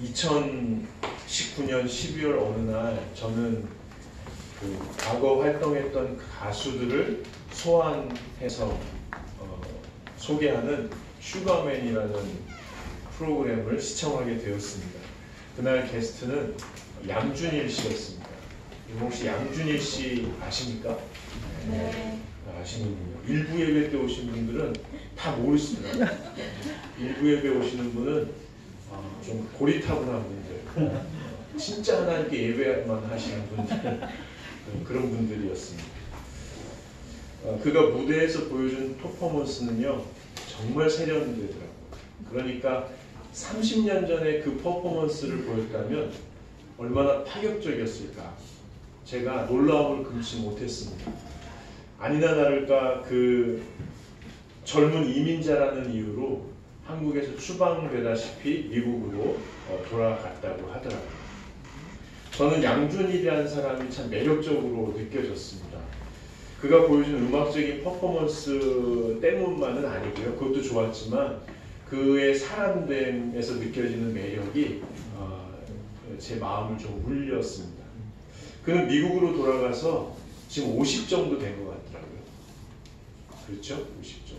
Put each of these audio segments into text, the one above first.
2019년 12월 어느 날 저는 그 과거 활동했던 가수들을 소환해서 소개하는 슈가맨이라는 프로그램을 시청하게 되었습니다. 그날 게스트는 양준일 씨였습니다. 혹시 양준일 씨 아십니까? 네. 아시는군요. 일부 예배 때 오신 분들은 다 모르시더라고요. 일부 예배 오시는 분은 좀 고리타분한 분들, 진짜 하나님께 예배만 하시는 분들, 그런 분들이었습니다. 그가 무대에서 보여준 퍼포먼스는요, 정말 세련되더라고요. 그러니까 30년 전에 그 퍼포먼스를 보였다면 얼마나 파격적이었을까. 제가 놀라움을 금치 못했습니다. 아니나 다를까 그 젊은 이민자라는 이유로 한국에서 추방되다시피 미국으로 돌아갔다고 하더라고요. 저는 양준일이라는 사람이 참 매력적으로 느껴졌습니다. 그가 보여준 음악적인 퍼포먼스 때문만은 아니고요. 그것도 좋았지만 그의 사람됨에서 느껴지는 매력이 제 마음을 좀 울렸습니다. 그는 미국으로 돌아가서 지금 50 정도 된 것 같더라고요. 그렇죠? 50 정도.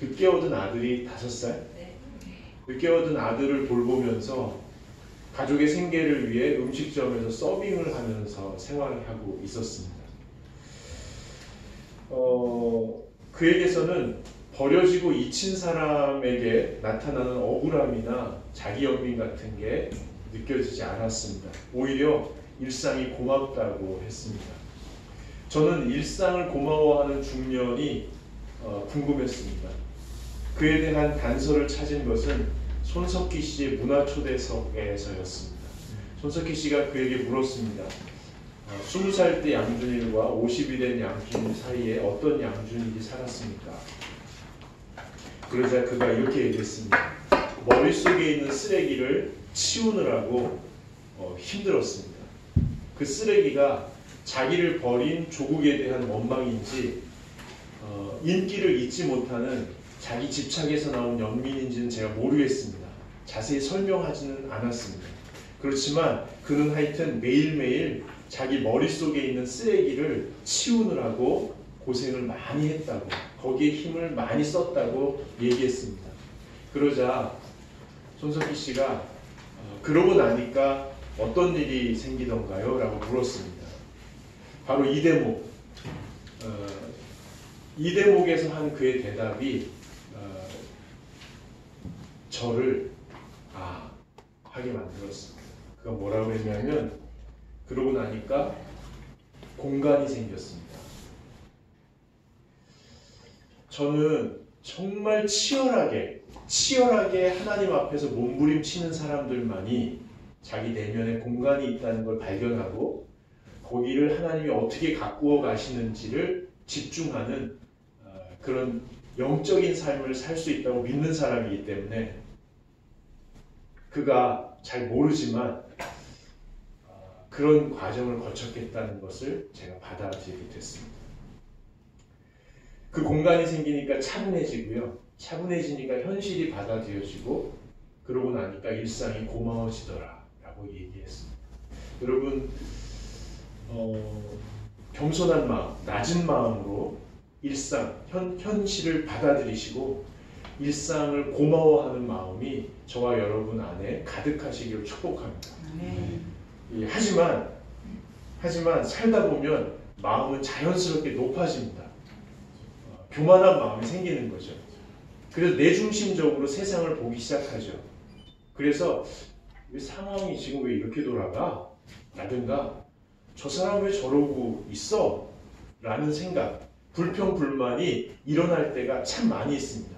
늦게 얻은 아들이 5살? 늦게 얻은 아들을 돌보면서 가족의 생계를 위해 음식점에서 서빙을 하면서 생활을 하고 있었습니다. 그에게서는 버려지고 잊힌 사람에게 나타나는 억울함이나 자기연민 같은 게 느껴지지 않았습니다. 오히려 일상이 고맙다고 했습니다. 저는 일상을 고마워하는 중년이 궁금했습니다. 그에 대한 단서를 찾은 것은 손석희 씨의 문화초대석에서였습니다. 손석희 씨가 그에게 물었습니다. 20살 때 양준일과 50이 된 양준일 사이에 어떤 양준일이 살았습니까? 그러자 그가 이렇게 얘기했습니다. 머릿속에 있는 쓰레기를 치우느라고 힘들었습니다. 그 쓰레기가 자기를 버린 조국에 대한 원망인지 인기를 잊지 못하는 자기 집착에서 나온 연민인지는 제가 모르겠습니다. 자세히 설명하지는 않았습니다. 그렇지만 그는 하여튼 매일매일 자기 머릿속에 있는 쓰레기를 치우느라고 고생을 많이 했다고, 거기에 힘을 많이 썼다고 얘기했습니다. 그러자 손석희 씨가 그러고 나니까 어떤 일이 생기던가요? 라고 물었습니다. 바로 이 대목. 이 대목에서 한 그의 대답이 저를 하게 만들었습니다. 그가 뭐라고 했냐면 그러고 나니까 공간이 생겼습니다. 저는 정말 치열하게 하나님 앞에서 몸부림치는 사람들만이 자기 내면에 공간이 있다는 걸 발견하고 거기를 하나님이 어떻게 가꾸어 가시는지를 집중하는 그런 영적인 삶을 살 수 있다고 믿는 사람이기 때문에 그가 잘 모르지만 그런 과정을 거쳤겠다는 것을 제가 받아들이게 됐습니다. 그 공간이 생기니까 차분해지고요. 차분해지니까 현실이 받아들여지고 그러고 나니까 일상이 고마워지더라 라고 얘기했습니다. 여러분 겸손한 마음, 낮은 마음으로 일상, 현실을 받아들이시고 일상을 고마워하는 마음이 저와 여러분 안에 가득하시기를 축복합니다. 하지만 살다 보면 마음은 자연스럽게 높아집니다. 교만한 마음이 생기는 거죠. 그래서 내중심적으로 세상을 보기 시작하죠. 그래서 상황이 지금 왜 이렇게 돌아가? 라든가 저 사람 왜 저러고 있어? 라는 생각, 불평불만이 일어날 때가 참 많이 있습니다.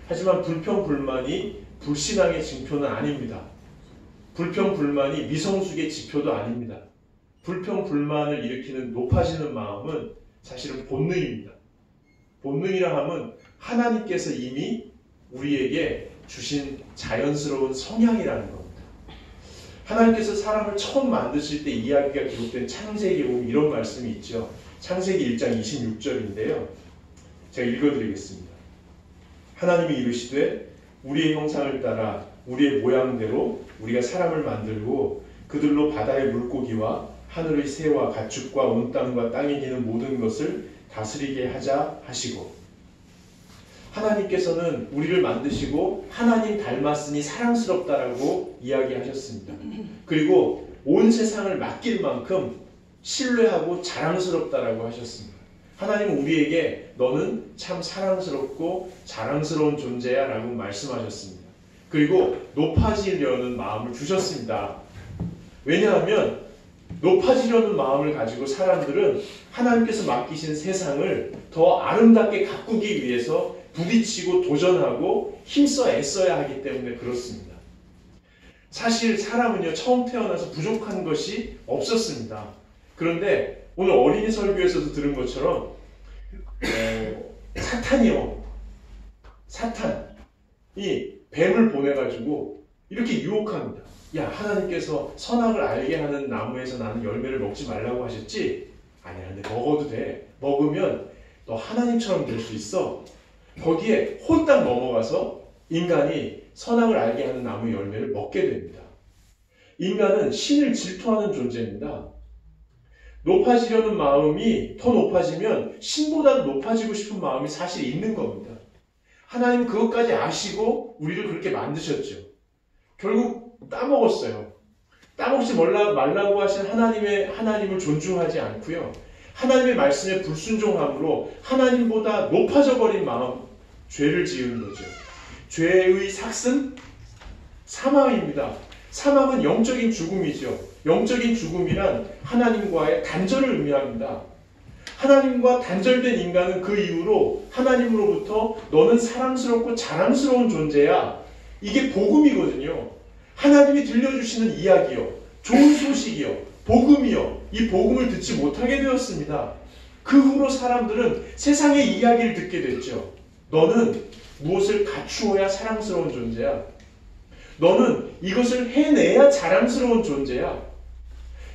하지만 불평불만이 불신앙의 징표는 아닙니다. 불평불만이 미성숙의 지표도 아닙니다. 불평불만을 일으키는 높아지는 마음은 사실은 본능입니다. 본능이라 함은 하나님께서 이미 우리에게 주신 자연스러운 성향이라는 겁니다. 하나님께서 사람을 처음 만드실 때 이야기가 기록된 창세기에 보면 이런 말씀이 있죠. 창세기 1장 26절인데요. 제가 읽어드리겠습니다. 하나님이 이르시되 우리의 형상을 따라 우리의 모양대로 우리가 사람을 만들고 그들로 바다의 물고기와 하늘의 새와 가축과 온 땅과 땅에 기는 모든 것을 다스리게 하자 하시고, 하나님께서는 우리를 만드시고 하나님 닮았으니 사랑스럽다라고 이야기하셨습니다. 그리고 온 세상을 맡길 만큼 신뢰하고 자랑스럽다라고 하셨습니다. 하나님은 우리에게 너는 참 사랑스럽고 자랑스러운 존재야 라고 말씀하셨습니다. 그리고 높아지려는 마음을 주셨습니다. 왜냐하면 높아지려는 마음을 가지고 사람들은 하나님께서 맡기신 세상을 더 아름답게 가꾸기 위해서 부딪히고 도전하고 힘써 애써야 하기 때문에 그렇습니다. 사실 사람은요, 처음 태어나서 부족한 것이 없었습니다. 그런데 오늘 어린이 설교에서도 들은 것처럼 사탄이 뱀을 보내가지고 이렇게 유혹합니다. 야, 하나님께서 선악을 알게 하는 나무에서 나는 열매를 먹지 말라고 하셨지? 아니야, 근데 먹어도 돼. 먹으면 너 하나님처럼 될 수 있어. 거기에 홀딱 넘어가서 인간이 선악을 알게 하는 나무 열매를 먹게 됩니다. 인간은 신을 질투하는 존재입니다. 높아지려는 마음이 더 높아지면 신보다도 높아지고 싶은 마음이 사실 있는 겁니다. 하나님은 그것까지 아시고 우리를 그렇게 만드셨죠. 결국 따먹었어요. 따먹지 말라고 하신 하나님을 존중하지 않고요. 하나님의 말씀에 불순종함으로 하나님보다 높아져 버린 마음, 죄를 지은 거죠. 죄의 삭은 사망입니다. 사망은 영적인 죽음이죠. 영적인 죽음이란 하나님과의 단절을 의미합니다. 하나님과 단절된 인간은 그 이후로 하나님으로부터 너는 사랑스럽고 자랑스러운 존재야. 이게 복음이거든요. 하나님이 들려주시는 이야기요, 좋은 소식이요, 복음이요, 이 복음을 듣지 못하게 되었습니다. 그 후로 사람들은 세상의 이야기를 듣게 됐죠. 너는 무엇을 갖추어야 사랑스러운 존재야. 너는 이것을 해내야 자랑스러운 존재야.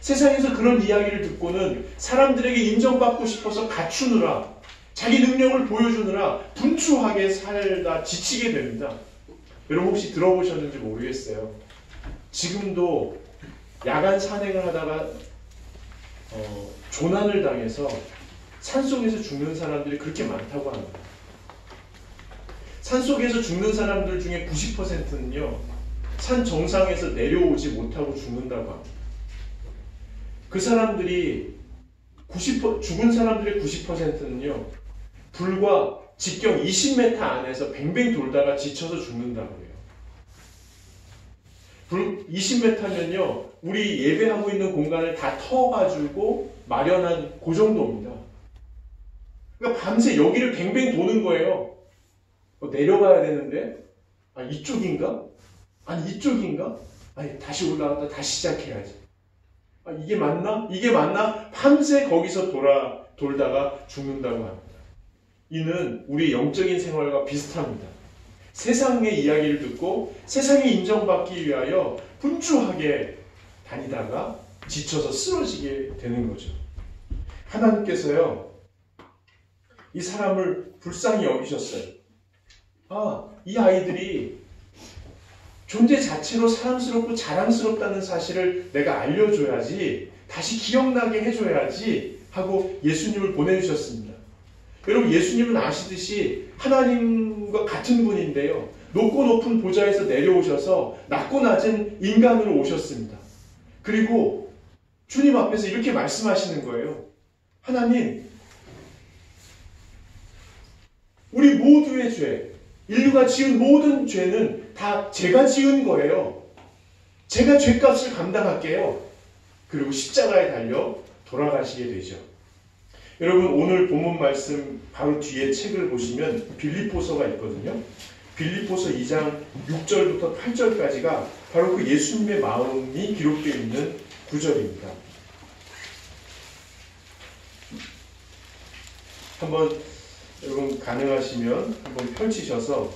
세상에서 그런 이야기를 듣고는 사람들에게 인정받고 싶어서 갖추느라, 자기 능력을 보여주느라 분주하게 살다 지치게 됩니다. 여러분 혹시 들어보셨는지 모르겠어요. 지금도 야간 산행을 하다가 조난을 당해서 산속에서 죽는 사람들이 그렇게 많다고 합니다. 산속에서 죽는 사람들 중에 90%는요. 산 정상에서 내려오지 못하고 죽는다고 합니다. 그 사람들이 죽은 사람들의 90%는요. 불과 직경 20m 안에서 뱅뱅 돌다가 지쳐서 죽는다고 해요. 불 20m면요. 우리 예배하고 있는 공간을 다 터가지고 마련한 그 정도입니다. 그러니까 밤새 여기를 뱅뱅 도는 거예요. 내려가야 되는데, 이쪽인가? 아니 이쪽인가? 아니 다시 올라갔다 다시 시작해야지. 이게 맞나? 이게 맞나? 밤새 거기서 돌다가 죽는다고 합니다. 이는 우리 영적인 생활과 비슷합니다. 세상의 이야기를 듣고 세상에 인정받기 위하여 분주하게 다니다가 지쳐서 쓰러지게 되는 거죠. 하나님께서요, 이 사람을 불쌍히 여기셨어요. 이 아이들이 존재 자체로 사랑스럽고 자랑스럽다는 사실을 내가 알려줘야지, 다시 기억나게 해줘야지 하고 예수님을 보내주셨습니다. 여러분, 예수님은 아시듯이 하나님과 같은 분인데요. 높고 높은 보좌에서 내려오셔서 낮고 낮은 인간으로 오셨습니다. 그리고 주님 앞에서 이렇게 말씀하시는 거예요. 하나님, 우리 모두의 죄, 인류가 지은 모든 죄는 다 제가 지은 거예요. 제가 죄값을 감당할게요. 그리고 십자가에 달려 돌아가시게 되죠. 여러분, 오늘 본문 말씀 바로 뒤에 책을 보시면 빌립보서가 있거든요. 빌립보서 2장 6절부터 8절까지가 바로 그 예수님의 마음이 기록되어 있는 구절입니다. 한번 여러분 가능하시면 한번 펼치셔서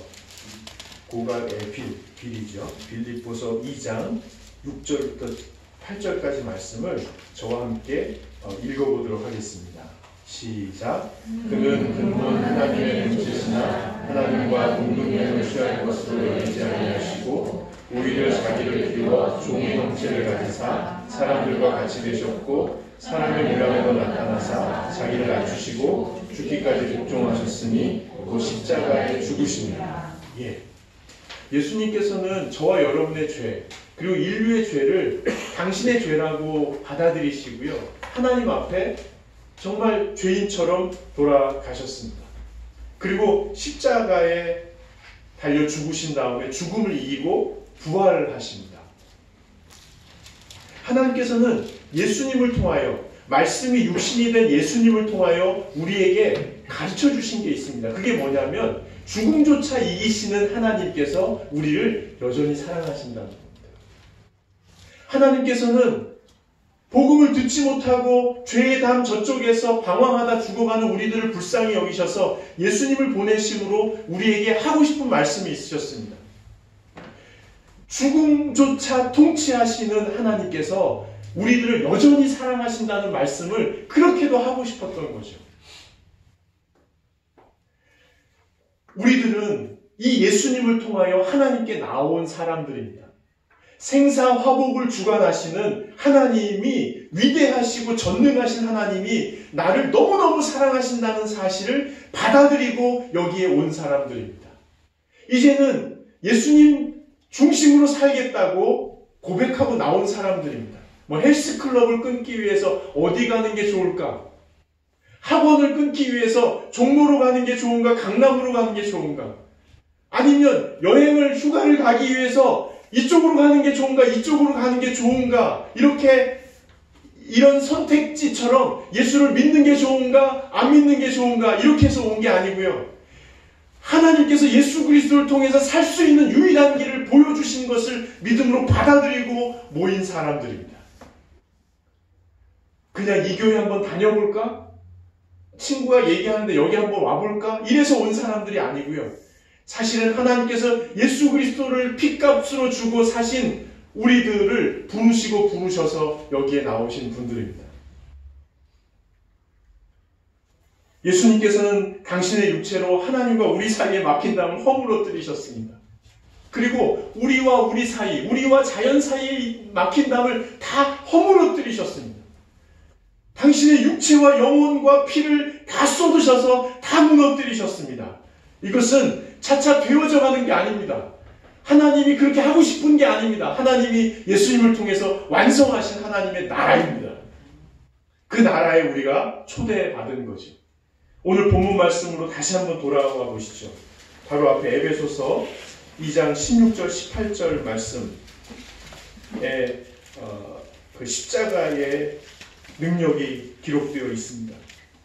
고갈의 빌이죠. 빌립보서 2장 6절부터 8절까지 말씀을 저와 함께 읽어보도록 하겠습니다. 시작. 그는 근본 하나님의 본체시나 하나님과 동등됨을 취할 것으로 여기지 아니하시고 자기를 비워 종의 형체를 가지사 사람들과 같이 되셨고 사람의 모양으로 나타나사 자기를 낮추시고 죽기까지 복종하셨으니 곧 십자가에 죽으십니다. 예수님께서는 저와 여러분의 죄 그리고 인류의 죄를 당신의 죄라고 받아들이시고요. 하나님 앞에 정말 죄인처럼 돌아가셨습니다. 그리고 십자가에 달려 죽으신 다음에 죽음을 이기고 부활을 하십니다. 하나님께서는 예수님을 통하여 말씀이 육신이 된 예수님을 통하여 우리에게 가르쳐 주신 게 있습니다. 그게 뭐냐면 죽음조차 이기시는 하나님께서 우리를 여전히 사랑하신다는 겁니다. 하나님께서는 복음을 듣지 못하고 죄의 담 저쪽에서 방황하다 죽어가는 우리들을 불쌍히 여기셔서 예수님을 보내심으로 우리에게 하고 싶은 말씀이 있으셨습니다. 죽음조차 통치하시는 하나님께서 우리들을 여전히 사랑하신다는 말씀을 그렇게도 하고 싶었던 거죠. 우리들은 이 예수님을 통하여 하나님께 나온 사람들입니다. 생사화복을 주관하시는 하나님이 위대하시고 전능하신 하나님이 나를 너무너무 사랑하신다는 사실을 받아들이고 여기에 온 사람들입니다. 이제는 예수님 중심으로 살겠다고 고백하고 나온 사람들입니다. 헬스클럽을 끊기 위해서 어디 가는 게 좋을까? 학원을 끊기 위해서 종로로 가는 게 좋은가? 강남으로 가는 게 좋은가? 아니면 여행을 휴가를 가기 위해서 이쪽으로 가는 게 좋은가? 이쪽으로 가는 게 좋은가? 이런 선택지처럼 예수를 믿는 게 좋은가? 안 믿는 게 좋은가? 이렇게 해서 온 게 아니고요. 하나님께서 예수 그리스도를 통해서 살 수 있는 유일한 길을 보여주신 것을 믿음으로 받아들이고 모인 사람들입니다. 그냥 이 교회 한번 다녀볼까? 친구가 얘기하는데 여기 한번 와볼까? 이래서 온 사람들이 아니고요. 사실은 하나님께서 예수 그리스도를 핏값으로 주고 사신 우리들을 부르셔서 여기에 나오신 분들입니다. 예수님께서는 당신의 육체로 하나님과 우리 사이에 막힌 담을 허물어뜨리셨습니다. 그리고 우리와 우리 사이, 우리와 자연 사이에 막힌 담을 다 허물어뜨리셨습니다. 당신의 육체와 영혼과 피를 다 쏟으셔서 다 무너뜨리셨습니다. 이것은 차차 되어져 가는 게 아닙니다. 하나님이 그렇게 하고 싶은 게 아닙니다. 하나님이 예수님을 통해서 완성하신 하나님의 나라입니다. 그 나라에 우리가 초대받은 거지. 오늘 본문 말씀으로 다시 한번 돌아가 보시죠. 바로 앞에 에베소서 2장 16절 18절 말씀에 그 십자가의 능력이 기록되어 있습니다.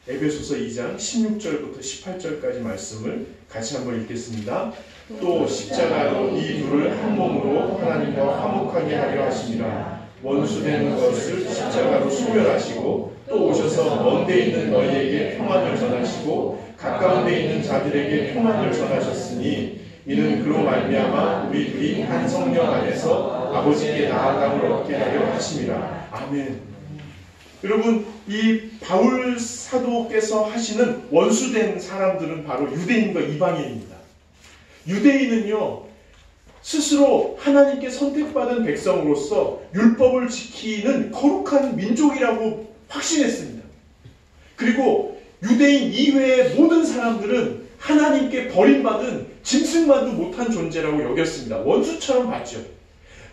에베소서 2장 16절부터 18절까지 말씀을 같이 한번 읽겠습니다. 또 십자가로 이 둘을 한 몸으로 하나님과 화목하게 하려 하심이라. 원수된 것을 십자가로 소멸하시고 또 오셔서 먼데 있는 너희에게 평안을 전하시고 가까운 데 있는 자들에게 평안을 전하셨으니 이는 그로 말미암아 우리 둘이 한 성령 안에서 아버지께 나아감을 얻게 하려 하심이라. 아멘. 여러분, 이 바울 사도께서 하시는 원수된 사람들은 바로 유대인과 이방인입니다. 유대인은요, 스스로 하나님께 선택받은 백성으로서 율법을 지키는 거룩한 민족이라고 확신했습니다. 그리고 유대인 이외의 모든 사람들은 하나님께 버림받은 짐승만도 못한 존재라고 여겼습니다. 원수처럼 봤죠.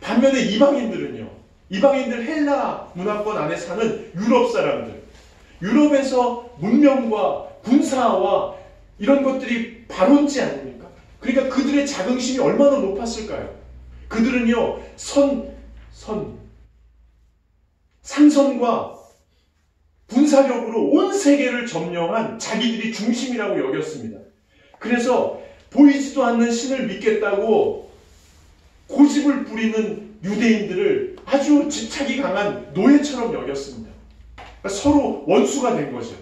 반면에 이방인들 헬라 문화권 안에 사는 유럽 사람들, 유럽에서 문명과 군사와 이런 것들이 발원지 아닙니까? 그러니까 그들의 자긍심이 얼마나 높았을까요? 그들은요, 상선과 군사력으로 온 세계를 점령한 자기들이 중심이라고 여겼습니다. 그래서 보이지도 않는 신을 믿겠다고 고집을 부리는 유대인들을 아주 집착이 강한 노예처럼 여겼습니다. 그러니까 서로 원수가 된 거죠.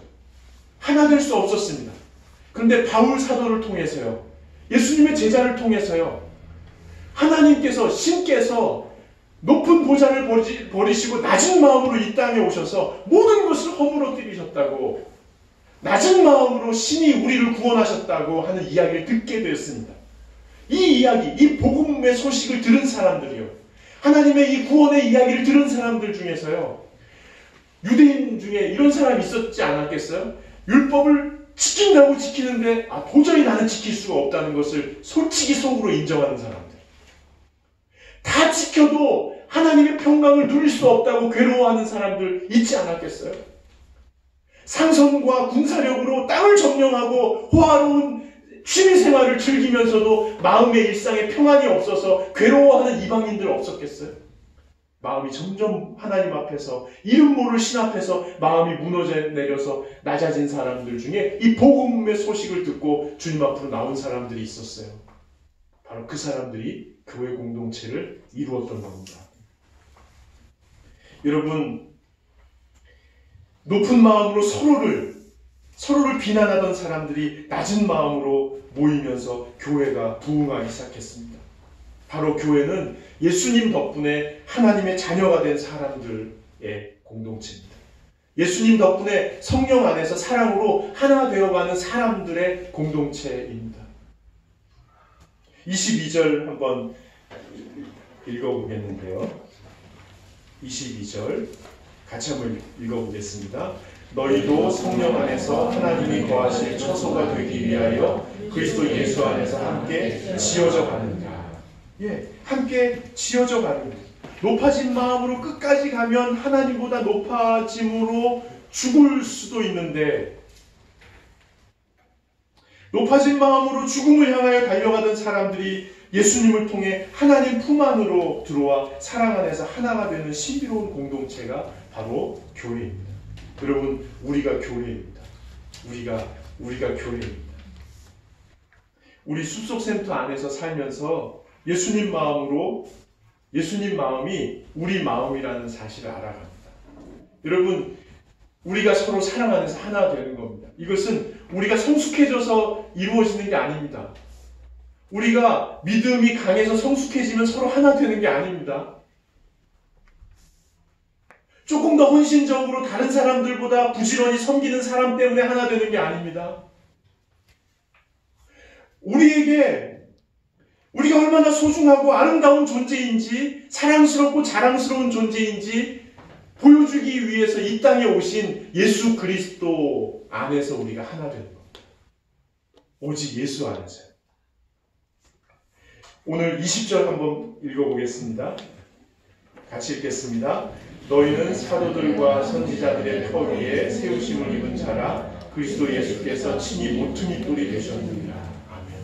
하나 될 수 없었습니다. 그런데 바울 사도를 통해서요, 예수님의 제자를 통해서요, 하나님께서, 신께서 높은 보좌를 버리시고 낮은 마음으로 이 땅에 오셔서 모든 것을 허물어뜨리셨다고, 낮은 마음으로 신이 우리를 구원하셨다고 하는 이야기를 듣게 되었습니다. 이 이야기, 이 복음의 소식을 들은 사람들이요, 하나님의 이 구원의 이야기를 들은 사람들 중에서요, 유대인 중에 이런 사람이 있었지 않았겠어요? 율법을 지킨다고 지키는데 도저히 나는 지킬 수가 없다는 것을 솔직히 속으로 인정하는 사람들. 다 지켜도 하나님의 평강을 누릴 수 없다고 괴로워하는 사람들 있지 않았겠어요? 상선과 군사력으로 땅을 점령하고 호화로운 취미생활을 즐기면서도 마음의 일상에 평안이 없어서 괴로워하는 이방인들 없었겠어요? 마음이 점점 하나님 앞에서 이름 모를 신 앞에서 마음이 무너져 내려서 낮아진 사람들 중에 이 복음의 소식을 듣고 주님 앞으로 나온 사람들이 있었어요. 바로 그 사람들이 교회 공동체를 이루었던 겁니다. 여러분, 높은 마음으로 서로를 비난하던 사람들이 낮은 마음으로 모이면서 교회가 부흥하기 시작했습니다. 바로 교회는 예수님 덕분에 하나님의 자녀가 된 사람들의 공동체입니다. 예수님 덕분에 성령 안에서 사랑으로 하나 되어가는 사람들의 공동체입니다. 22절 한번 읽어보겠는데요. 22절 같이 한번 읽어보겠습니다. 너희도 성령 안에서 하나님이 거하실 처소가 되기 위하여 그리스도 예수 안에서 함께 지어져 가는가. 함께 지어져 가는, 높아진 마음으로 끝까지 가면 하나님보다 높아짐으로 죽을 수도 있는데, 높아진 마음으로 죽음을 향하여 달려가던 사람들이 예수님을 통해 하나님 품 안으로 들어와 사랑 안에서 하나가 되는 신비로운 공동체가 바로 교회입니다. 여러분, 우리가 교회입니다. 우리가 교회입니다. 우리 숲속센터 안에서 살면서 예수님 마음이 우리 마음이라는 사실을 알아갑니다. 여러분, 우리가 서로 사랑 안에서 하나 되는 겁니다. 이것은 우리가 성숙해져서 이루어지는 게 아닙니다. 우리가 믿음이 강해서 성숙해지면 서로 하나 되는 게 아닙니다. 조금 더 헌신적으로 다른 사람들보다 부지런히 섬기는 사람 때문에 하나 되는 게 아닙니다. 우리가 얼마나 소중하고 아름다운 존재인지, 사랑스럽고 자랑스러운 존재인지 보여주기 위해서 이 땅에 오신 예수 그리스도 안에서 우리가 하나 되는 겁니다. 오직 예수 안에서요. 오늘 20절 한번 읽어보겠습니다. 같이 읽겠습니다. 너희는 사도들과 선지자들의 터 위에 세우심을 입은 자라 그리스도 예수께서 친히 모퉁이 돌이 되셨느니라. 아멘.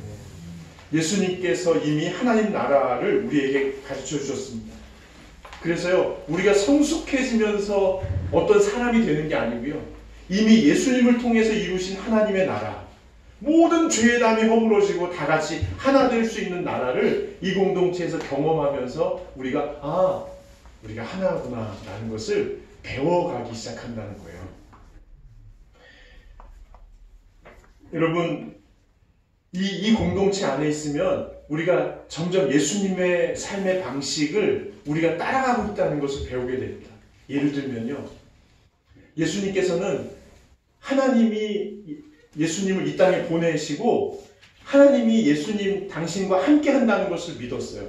예수님께서 이미 하나님 나라를 우리에게 가르쳐 주셨습니다. 그래서요, 우리가 성숙해지면서 어떤 사람이 되는 게 아니고요, 이미 예수님을 통해서 이루신 하나님의 나라, 모든 죄의 담이 허물어지고 다 같이 하나 될 수 있는 나라를 이 공동체에서 경험하면서 우리가 하나구나 라는 것을 배워가기 시작한다는 거예요. 여러분, 이 공동체 안에 있으면 우리가 점점 예수님의 삶의 방식을 우리가 따라가고 있다는 것을 배우게 됩니다. 예를 들면요, 예수님께서는 하나님이 예수님을 이 땅에 보내시고 하나님이 예수님 당신과 함께 한다는 것을 믿었어요.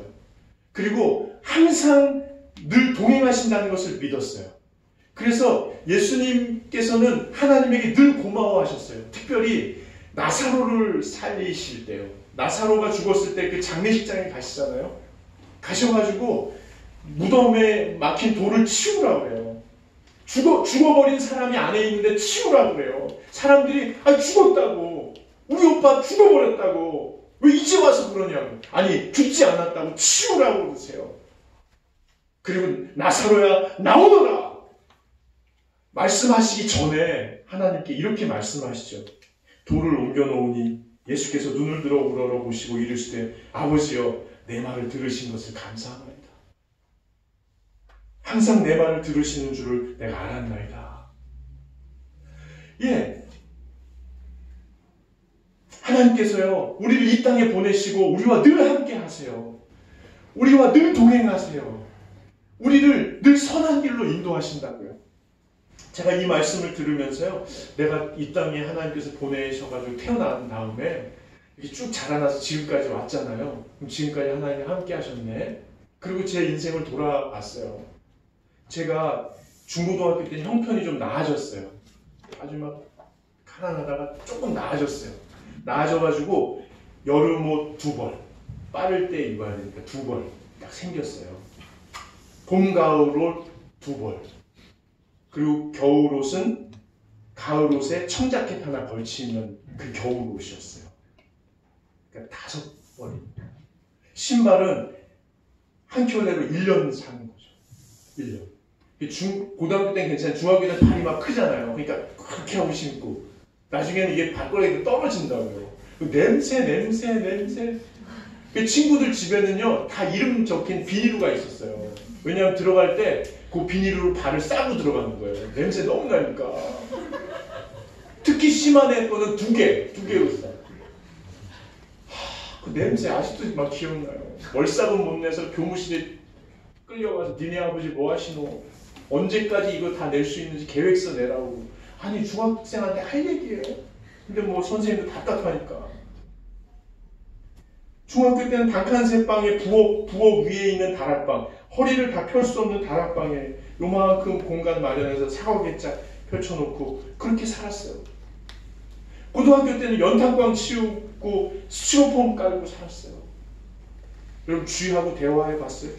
그리고 항상 늘 동행하신다는 것을 믿었어요. 그래서 예수님께서는 하나님에게 늘 고마워하셨어요. 특별히 나사로를 살리실 때요. 나사로가 죽었을 때 그 장례식장에 가시잖아요. 가셔가지고 무덤에 막힌 돌을 치우라고 그래요. 죽어버린 사람이 안에 있는데 치우라고 그래요. 사람들이 죽었다고, 우리 오빠 죽어버렸다고, 왜 이제 와서 그러냐고. 아니, 죽지 않았다고 치우라고 그러세요. 그리고 나사로야 나오너라 말씀하시기 전에 하나님께 이렇게 말씀하시죠. 돌을 옮겨놓으니 예수께서 눈을 들어 우러러보시고 이르시되 아버지여 내 말을 들으신 것을 감사합니다. 항상 내 말을 들으시는 줄을 내가 알았나이다. 하나님께서요, 우리를 이 땅에 보내시고 우리와 늘 함께 하세요. 우리와 늘 동행하세요. 우리를 늘 선한 길로 인도하신다고요. 제가 이 말씀을 들으면서요, 내가 이 땅에 하나님께서 보내셔가지고 태어난 다음에 이렇게 쭉 자라나서 지금까지 왔잖아요. 그럼 지금까지 하나님이 함께 하셨네. 그리고 제 인생을 돌아봤어요. 제가 중고등학교 때 형편이 좀 나아졌어요. 아주 막 가난하다가 조금 나아졌어요. 나아져가지고 여름옷 2벌, 빠를 때 입어야 되니까 2벌 딱 생겼어요. 봄, 가을옷 2벌. 그리고 겨울옷은 가을옷에 청자켓 하나 걸치면 그 겨울옷이었어요. 그러니까 5벌입니다. 신발은 한 켤레로 1년 사는 거죠. 1년. 고등학교 때는 괜찮아요. 중학교 때는 발이 막 크잖아요. 그러니까 그렇게 하고 신고. 나중에는 이게 발가락이 떨어진다고요. 냄새. 그 친구들 집에는요, 다 이름 적힌 비닐루가 있었어요. 왜냐하면 들어갈 때 그 비닐루로 발을 싸고 들어가는 거예요. 냄새 너무 나니까. 특히 심한 애 거는 2개였어요. 그 냄새 아직도 막 기억나요. 월삭은 못 내서 교무실에 끌려가서 니네 아버지 뭐 하시노? 언제까지 이거 다 낼 수 있는지 계획서 내라고. 아니 중학생한테 할 얘기예요. 근데 뭐 선생님도 답답하니까. 중학교 때는 단칸센방에 부엌 위에 있는 다락방, 허리를 다 펼 수 없는 다락방에 요만큼 공간 마련해서 사과개짝 펼쳐놓고 그렇게 살았어요. 고등학교 때는 연탄광 치우고 스티로폼 깔고 살았어요. 여러분 주희하고 대화해봤어요?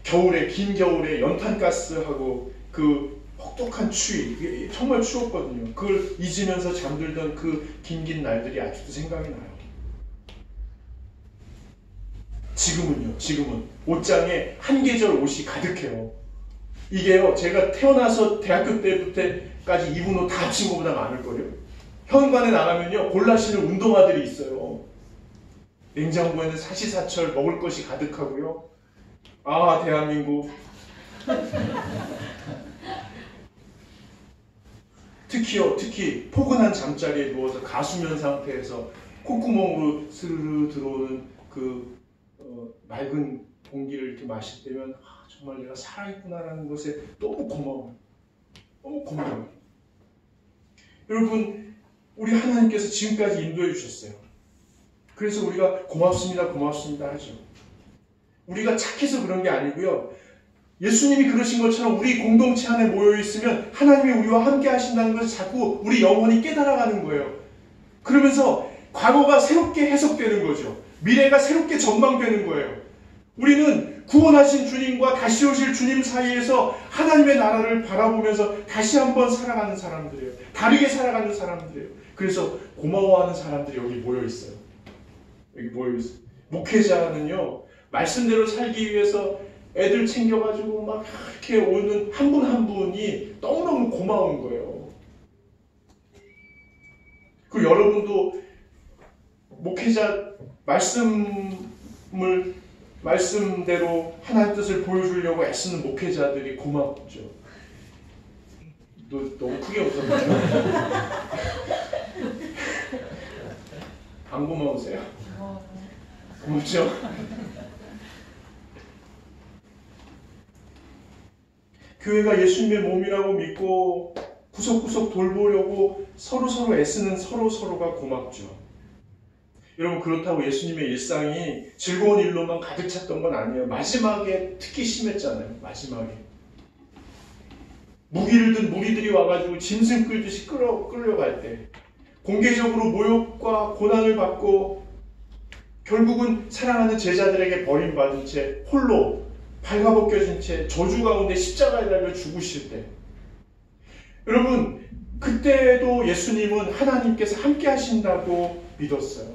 겨울에, 긴 겨울에 연탄가스하고 그 혹독한 추위, 정말 추웠거든요. 그걸 잊으면서 잠들던 그 긴 날들이 아직도 생각이 나요. 지금은 옷장에 한 계절 옷이 가득해요. 이게요, 제가 태어나서 대학교 때부터까지 입은 옷 다 합친 것보다 많을걸요. 현관에 나가면요, 골라 신을 운동화들이 있어요. 냉장고에는 사시사철 먹을 것이 가득하고요. 아, 대한민국. 특히 포근한 잠자리에 누워서 가수면 상태에서 콧구멍으로 스르르 들어오는 그 맑은 공기를 이렇게 마실 때면 정말 내가 살아있구나라는 것에 너무 고마워요. 너무 고마워요. 여러분, 우리 하나님께서 지금까지 인도해 주셨어요. 그래서 우리가 고맙습니다 하죠. 우리가 착해서 그런 게 아니고요. 예수님이 그러신 것처럼 우리 공동체 안에 모여있으면 하나님이 우리와 함께 하신다는 것을 자꾸 우리 영혼이 깨달아가는 거예요. 그러면서 과거가 새롭게 해석되는 거죠. 미래가 새롭게 전망되는 거예요. 우리는 구원하신 주님과 다시 오실 주님 사이에서 하나님의 나라를 바라보면서 다시 한번 살아가는 사람들이에요. 다르게 살아가는 사람들이에요. 그래서 고마워하는 사람들이 여기 모여있어요. 여기 모여있어요. 목회자는요, 말씀대로 살기 위해서 애들 챙겨가지고 막 이렇게 오는 한 분 한 분이 너무너무 고마운 거예요. 그리고 여러분도 목회자 말씀대로 하나님 뜻을 보여주려고 애쓰는 목회자들이 고맙죠. 너무 크게 웃었네요. 안 고마우세요? 고맙죠? 교회가 예수님의 몸이라고 믿고 구석구석 돌보려고 서로 애쓰는 서로가 고맙죠. 여러분, 그렇다고 예수님의 일상이 즐거운 일로만 가득 찼던 건 아니에요. 마지막에 특히 심했잖아요. 마지막에. 무기를 든 무리들이 와가지고 짐승 끌듯이 끌려갈 때 공개적으로 모욕과 고난을 받고 결국은 사랑하는 제자들에게 버림받은 채 홀로 발가벗겨진 채 저주 가운데 십자가에 달려 죽으실 때, 여러분, 그때도 예수님은 하나님께서 함께 하신다고 믿었어요.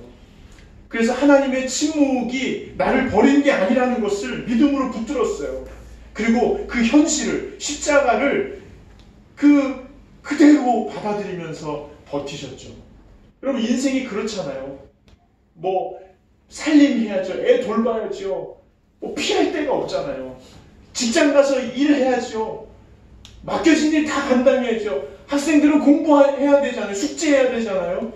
그래서 하나님의 침묵이 나를 버린 게 아니라는 것을 믿음으로 붙들었어요. 그리고 그 현실을, 십자가를 그대로 받아들이면서 버티셨죠. 여러분, 인생이 그렇잖아요. 뭐 살림해야죠. 애 돌봐야죠. 뭐 피할 데가 없잖아요. 직장 가서 일해야죠. 맡겨진 일 다 감당해야죠. 학생들은 공부해야 되잖아요. 숙제해야 되잖아요.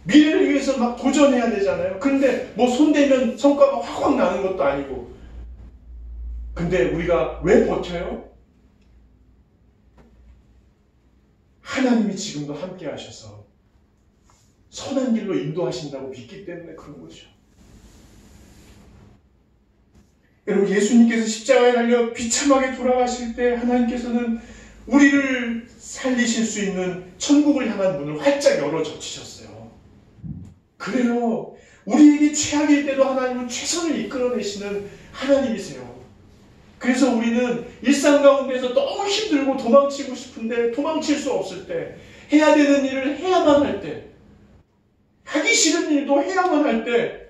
미래를 위해서 막 도전해야 되잖아요. 그런데 뭐 손대면 성과가 확 나는 것도 아니고. 근데 우리가 왜 버텨요? 하나님이 지금도 함께 하셔서 선한 길로 인도하신다고 믿기 때문에 그런 거죠. 여러분, 예수님께서 십자가에 달려 비참하게 돌아가실 때 하나님께서는 우리를 살리실 수 있는 천국을 향한 문을 활짝 열어 젖히셨어요. 그래요. 우리에게 최악일 때도 하나님은 최선을 이끌어내시는 하나님이세요. 그래서 우리는 일상 가운데서 너무 힘들고 도망치고 싶은데 도망칠 수 없을 때, 해야 되는 일을 해야만 할 때, 하기 싫은 일도 해야만 할 때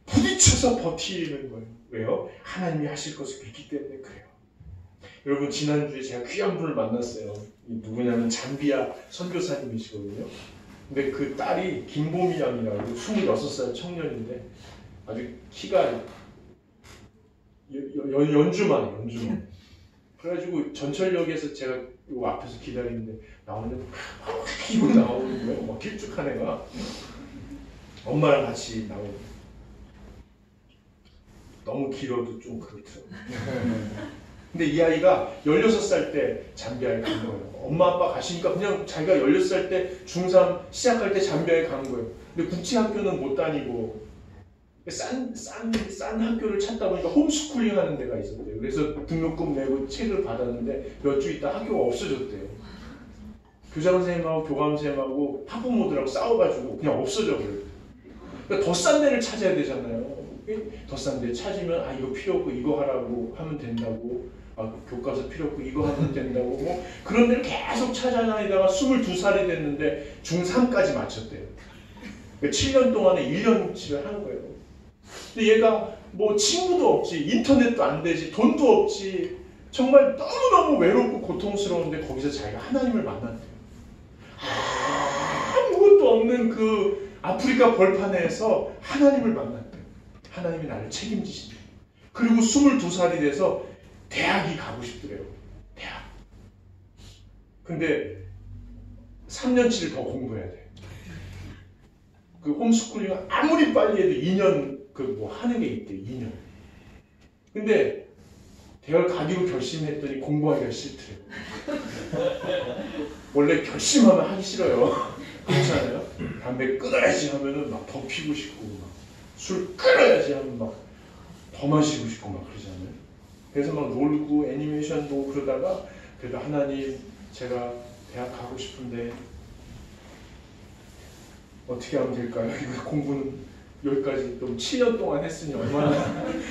부딪혀서 버티는 거예요. 왜요? 하나님이 하실 것을 믿기 때문에 그래요. 여러분, 지난주에 제가 귀한 분을 만났어요. 누구냐면 잠비아 선교사님이시거든요. 근데 그 딸이 김보미 양이라고 26살 청년인데 아주 키가 연주만. 그래가지고 전철역에서 제가 요 앞에서 기다리는데 나오는데 이거 나오는 거예요. 막 길쭉한 애가 엄마랑 같이 나오고. 너무 길어도 좀 그렇더라고요. 근데 이 아이가 16살 때 잠비아에 간 거예요. 엄마 아빠 가시니까 그냥 자기가 16살 때 중3 시작할 때 잠비아에 간 거예요. 근데 국제학교는 못 다니고 싼 학교를 찾다 보니까 홈스쿨링 하는 데가 있었대요. 그래서 등록금 내고 책을 받았는데 몇 주 있다 학교가 없어졌대요. 교장 선생님하고 교감 선생님하고 학부모들하고 싸워가지고 그냥 없어져 버려요. 그러니까 더 싼 데를 찾아야 되잖아요. 더 싼 데 찾으면 이거 필요 없고 이거 하라고 하면 된다고, 교과서 필요 없고 이거 하면 된다고, 뭐 그런 데를 계속 찾아다니다가 22살이 됐는데 중3까지 마쳤대요. 그러니까 7년 동안에 1년치를 한 거예요. 근데 얘가 뭐 친구도 없지, 인터넷도 안 되지, 돈도 없지, 정말 너무너무 외롭고 고통스러운데 거기서 자기가 하나님을 만났대요. 아무것도 없는 그 아프리카 벌판에서 하나님을 만났대요. 하나님이 나를 책임지신다. 그리고 22살이 돼서 대학이 가고 싶더래요. 대학. 근데 3년치를 더 공부해야 돼. 그 홈스쿨링은 아무리 빨리 해도 2년 하는 게 있대. 2년. 근데 대학 가기로 결심했더니 공부하기가 싫더래요. 원래 결심하면 하기 싫어요. 그렇잖아요. 담배 끊어야지 하면은 막 더 피고 싶고, 막 술 끊어야지 하면 막 더 마시고 싶고 막 그러잖아요. 그래서 막 놀고 애니메이션 보고 그러다가, 그래도 하나님, 제가 대학 가고 싶은데 어떻게 하면 될까요? 이거 공부는 여기까지 또 7년 동안 했으니 얼마나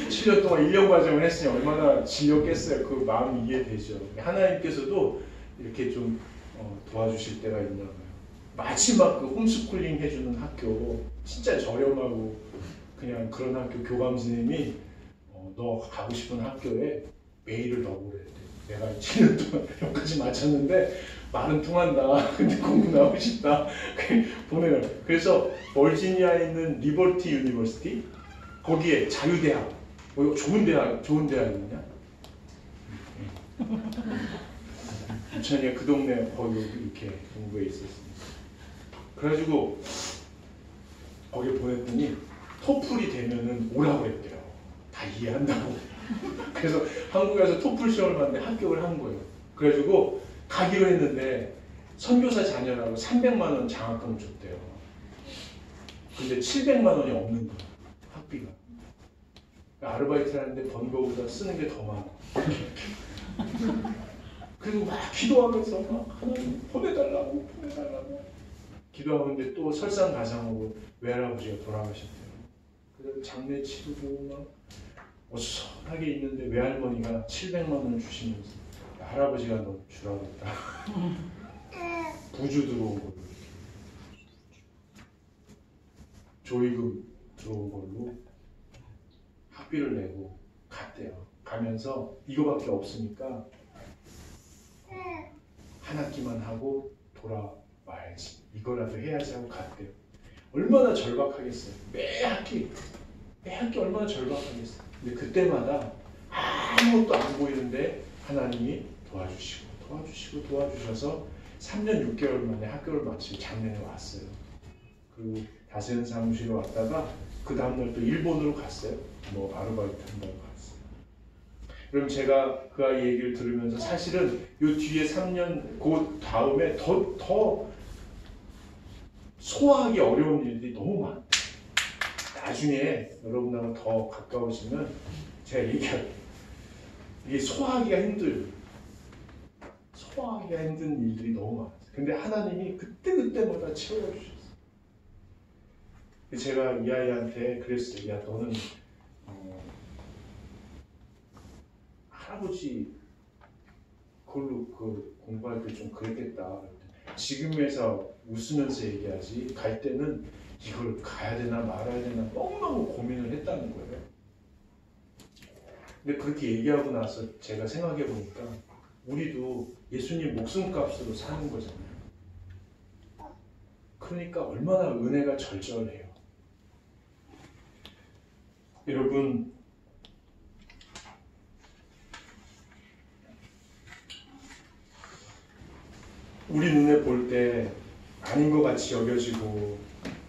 7년 동안 1년 과정을 했으니 얼마나 질렸겠어요. 그 마음 이해되죠. 하나님께서도 이렇게 좀 도와주실 때가 있나 봐요. 마지막 그 홈스쿨링 해주는 학교, 진짜 저렴하고 그냥 그런 학교 교감 선생님이 너 가고 싶은 학교에 메일을 넣어보래. 내가 7년 동안 여기까지 마쳤는데 말은 통한다. 근데 공부 나오고 싶다. 보내요. 그래서 버지니아에 있는 리버티 유니버시티, 거기에 자유대학, 좋은 대학이냐? 부천이가 그 동네 거기 이렇게 공부해 있었습니다. 그래가지고 거기 보냈더니 토플이 되면은 오라고 했대요. 다 이해한다고. 그래서 한국에 와서 토플 시험을 봤는데 합격을 한 거예요. 그래가지고 가기로 했는데 선교사 자녀라고 300만 원 장학금을 줬대요. 근데 700만 원이 없는 거야, 학비가. 아르바이트를 하는데 번 거보다 쓰는 게 더 많아. 그리고 막 기도하면서 막 하나님 보내달라고 기도하는데 또 설상가상으로 외할아버지가 돌아가셨대요. 그래서 장례 치르고 막 어수선하게 있는데 외할머니가 700만 원을 주시면서 할아버지가 너 주라고 했다. 부주 들어온 걸로, 조의금 들어온 걸로 학비를 내고 갔대요. 가면서 이거밖에 없으니까 한 학기만 하고 돌아와야지, 이거라도 해야지 하고 갔대요. 얼마나 절박하겠어요. 매 학기 얼마나 절박하겠어요. 근데 그때마다 아무것도 안 보이는데 하나님이 도와주셔서 3년 6개월 만에 학교를 마치고 작년에 왔어요. 그리고 다세현 사무실에 왔다가 그 다음날 또 일본으로 갔어요. 아르바이트 한다고 갔어요. 그럼 제가 그 아이 얘기를 들으면서 사실은 요 뒤에 3년 그 다음에 더 소화하기 어려운 일들이 너무 많아요. 나중에 여러분하고 더 가까워지면 제가 얘기할게요. 이게 소화하기가 힘든 일들이 너무 많아요. 근데 하나님이 그때그때마다 채워주셨어요. 제가 이 아이한테 그랬어요. 야, 너는 할아버지 그걸로 공부할 때 좀 그랬겠다. 지금에서 웃으면서 얘기하지 갈 때는 이걸 가야 되나 말아야 되나 너무너무 고민을 했다는 거예요. 근데 그렇게 얘기하고 나서 제가 생각해 보니까 우리도 예수님 목숨값으로 사는 거잖아요. 그러니까 얼마나 은혜가 절절해요. 여러분, 우리 눈에 볼 때 아닌 것 같이 여겨지고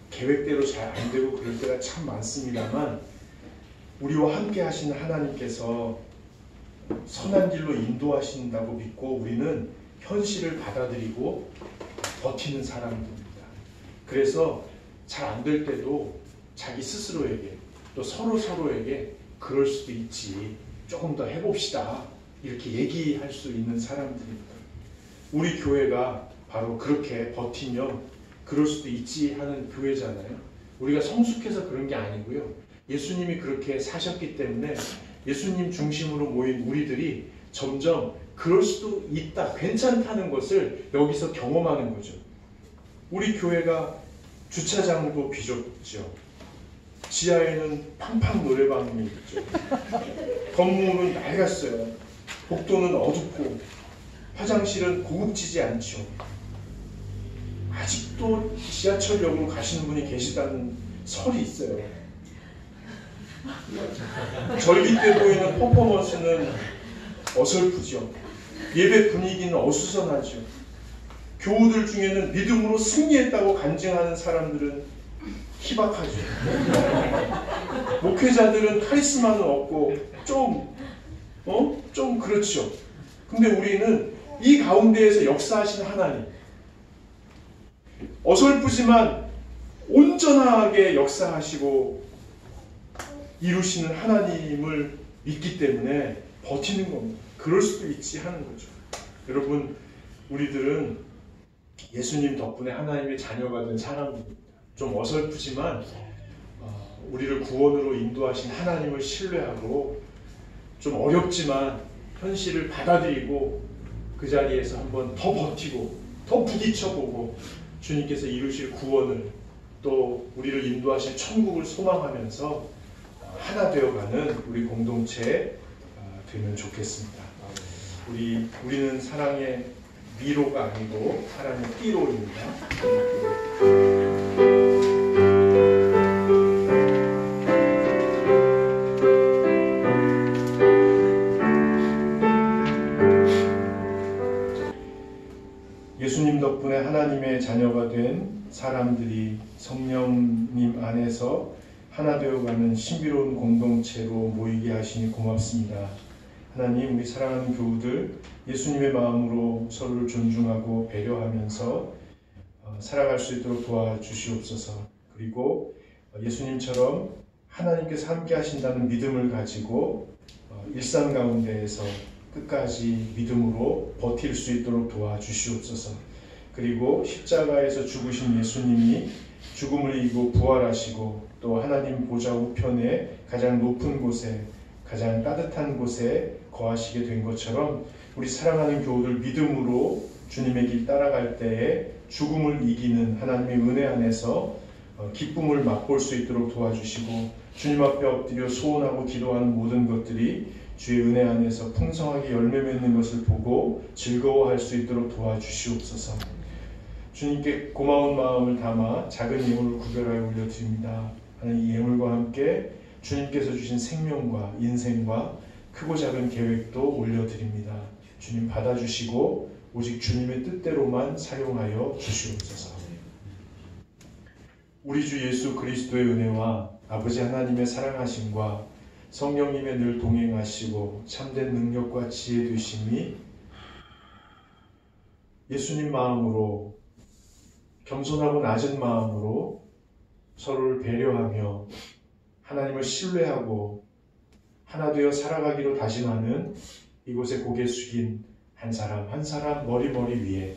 계획대로 잘 안 되고 그럴 때가 참 많습니다만 우리와 함께 하시는 하나님께서 선한 길로 인도하신다고 믿고 우리는 현실을 받아들이고 버티는 사람들입니다. 그래서 잘 안 될 때도 자기 스스로에게 또 서로에게 그럴 수도 있지, 조금 더 해봅시다, 이렇게 얘기할 수 있는 사람들입니다. 우리 교회가 바로 그렇게 버티면 그럴 수도 있지 하는 교회잖아요. 우리가 성숙해서 그런 게 아니고요. 예수님이 그렇게 사셨기 때문에 예수님 중심으로 모인 우리들이 점점 그럴 수도 있다, 괜찮다는 것을 여기서 경험하는 거죠. 우리 교회가 주차장도 비좁죠. 지하에는 팡팡 노래방이 있죠. 건물은 낡았어요. 복도는 어둡고 화장실은 고급지지 않죠. 아직도 지하철역으로 가시는 분이 계시다는 설이 있어요. 절기 때 보이는 퍼포먼스는 어설프죠. 예배 분위기는 어수선하죠. 교우들 중에는 믿음으로 승리했다고 간증하는 사람들은 희박하죠. 목회자들은 카리스마는 없고 좀 그렇죠. 근데 우리는 이 가운데에서 역사하신 하나님, 어설프지만 온전하게 역사하시고 이루시는 하나님을 믿기 때문에 버티는 겁니다. 그럴 수도 있지 하는 거죠. 여러분, 우리들은 예수님 덕분에 하나님의 자녀가 된 사람입니다. 좀 어설프지만 우리를 구원으로 인도하신 하나님을 신뢰하고 좀 어렵지만 현실을 받아들이고 그 자리에서 한번 더 버티고 더 부딪혀보고 주님께서 이루실 구원을 또 우리를 인도하실 천국을 소망하면서 하나 되어가는 우리 공동체 되면 좋겠습니다. 우리는 사랑의 미로가 아니고 사랑의 띠로입니다. 예수님 덕분에 하나님의 자녀가 된 사람들이 성령님 안에서 하나 되어가는 신비로운 공동체로 모이게 하시니 고맙습니다. 하나님, 우리 사랑하는 교우들 예수님의 마음으로 서로를 존중하고 배려하면서 살아갈 수 있도록 도와주시옵소서. 그리고 예수님처럼 하나님께서 함께 하신다는 믿음을 가지고 일상 가운데에서 끝까지 믿음으로 버틸 수 있도록 도와주시옵소서. 그리고 십자가에서 죽으신 예수님이 죽음을 이기고 부활하시고 또 하나님 보좌 우편에 가장 높은 곳에 가장 따뜻한 곳에 거하시게 된 것처럼 우리 사랑하는 교우들 믿음으로 주님의 길 따라갈 때에 죽음을 이기는 하나님의 은혜 안에서 기쁨을 맛볼 수 있도록 도와주시고 주님 앞에 엎드려 소원하고 기도하는 모든 것들이 주의 은혜 안에서 풍성하게 열매 맺는 것을 보고 즐거워할 수 있도록 도와주시옵소서. 주님께 고마운 마음을 담아 작은 예물을 구별하여 올려드립니다. 하나님, 이 예물과 함께 주님께서 주신 생명과 인생과 크고 작은 계획도 올려드립니다. 주님 받아주시고 오직 주님의 뜻대로만 사용하여 주시옵소서. 우리 주 예수 그리스도의 은혜와 아버지 하나님의 사랑하심과 성령님의 늘 동행하시고 참된 능력과 지혜 되심이 예수님 마음으로 겸손하고 낮은 마음으로 서로를 배려하며 하나님을 신뢰하고 하나 되어 살아가기로 다짐하는 이곳에 고개 숙인 한 사람 한 사람 머리 위에,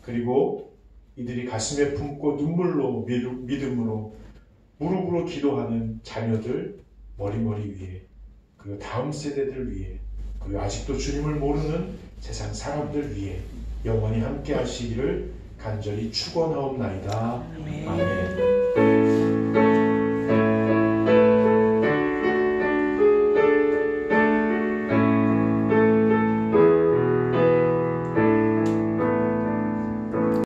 그리고 이들이 가슴에 품고 눈물로 믿음으로 무릎으로 기도하는 자녀들 머리 위에, 그리고 다음 세대들 위에, 그리고 아직도 주님을 모르는 세상 사람들 위에 영원히 함께 하시기를 간절히 축원하옵나이다. 아멘.